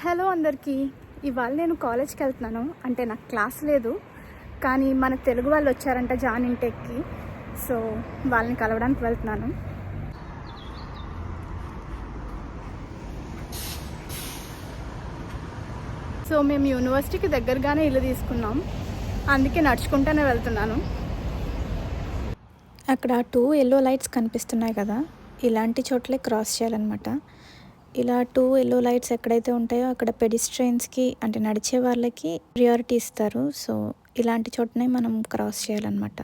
Hello అందరికీ. ఇవాళ నేను కాలేజ్కి వెళ్తున్నాను. అంటే నాకు క్లాస్ లేదు, కానీ మన తెలుగు వాళ్ళు వచ్చారంట జాన్ ఇంటెక్కి. సో వాళ్ళని కలవడానికి వెళ్తున్నాను. సో మేము యూనివర్సిటీకి దగ్గరగానే ఇల్లు తీసుకున్నాం, అందుకే నడుచుకుంటూనే వెళ్తున్నాను. అక్కడ 2 ఎల్లో లైట్స్ కనిపిస్తున్నాయి కదా, ఇలాంటి చోట్లే క్రాస్ చేయాలన్నమాట. ఇలా 2 ఎల్లో లైట్స్ ఎక్కడైతే ఉంటాయో అక్కడ పెడిస్ట్రియన్స్కి అంటే నడిచే వాళ్ళకి ప్రియారిటీ ఇస్తారు. సో ఇలాంటి చోటనే మనం క్రాస్ చేయాలన్నమాట.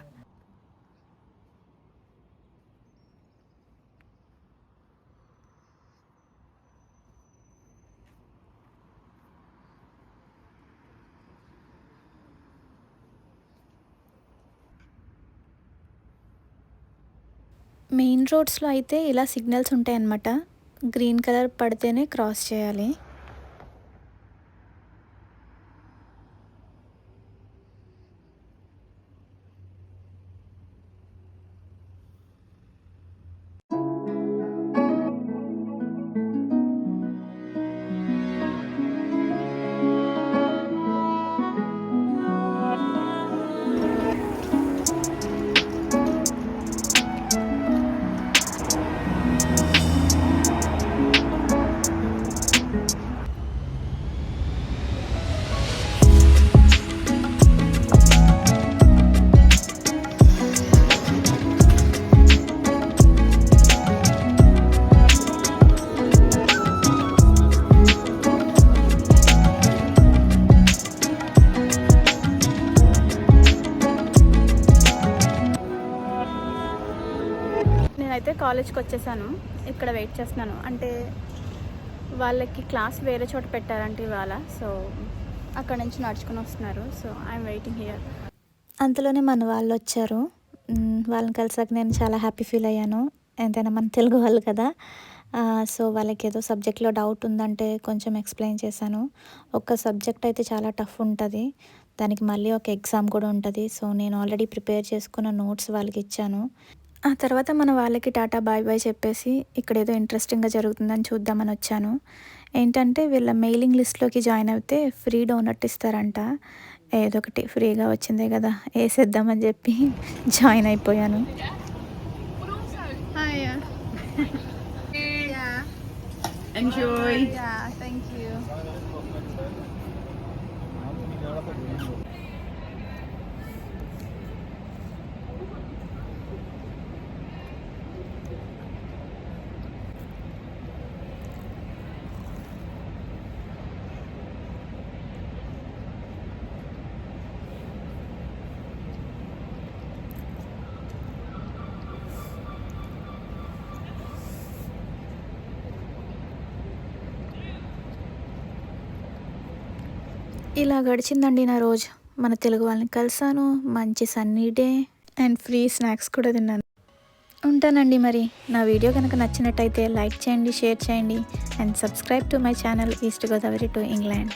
మెయిన్ రోడ్స్లో అయితే ఇలా సిగ్నల్స్ ఉంటాయన్నమాట. గ్రీన్ కలర్ పడితేనే క్రాస్ చేయాలి. నేనైతే కాలేజ్కి వచ్చేసాను. ఇక్కడ వెయిట్ చేస్తున్నాను. అంటే వాళ్ళకి క్లాస్ వేరే చోట పెట్టారంటే ఇవాళ, సో అక్కడ నుంచి నడుచుకుని వస్తున్నారు. So I'm waiting here. అంతలోనే మన వాళ్ళు వచ్చారు. వాళ్ళని కలిసాక నేను చాలా హ్యాపీ ఫీల్ అయ్యాను. ఎంతైనా మన తెలుగు వాళ్ళు కదా. సో వాళ్ళకి ఏదో సబ్జెక్ట్లో డౌట్ ఉందంటే కొంచెం ఎక్స్ప్లెయిన్ చేశాను. ఒక సబ్జెక్ట్ అయితే చాలా టఫ్ ఉంటుంది, దానికి మళ్ళీ ఒక ఎగ్జామ్ కూడా ఉంటుంది. సో నేను ఆల్రెడీ ప్రిపేర్ చేసుకున్న నోట్స్ వాళ్ళకి ఇచ్చాను. ఆ తర్వాత మన వాళ్ళకి టాటా బాయ్ బాయ్ చెప్పేసి ఇక్కడ ఏదో ఇంట్రెస్టింగ్గా జరుగుతుందని చూద్దామని వచ్చాను. ఏంటంటే వీళ్ళ మెయిలింగ్ లిస్ట్లోకి జాయిన్ అయితే ఫ్రీ డోనట్ ఇస్తారంట. ఏదో ఒకటి ఫ్రీగా వచ్చిందే కదా వేసేద్దామని చెప్పి జాయిన్ అయిపోయాను. Enjoy. Yeah, thank you. ఇలా గడిచిందండి నా రోజు. మన తెలుగు వాళ్ళని కలిసాను, మంచి sunny day and free snacks కూడా తిన్నాను. ఉంటానండి మరి. నా వీడియో కనుక నచ్చినట్టయితే లైక్ చేయండి, షేర్ చేయండి and subscribe to my channel east Godavari to England.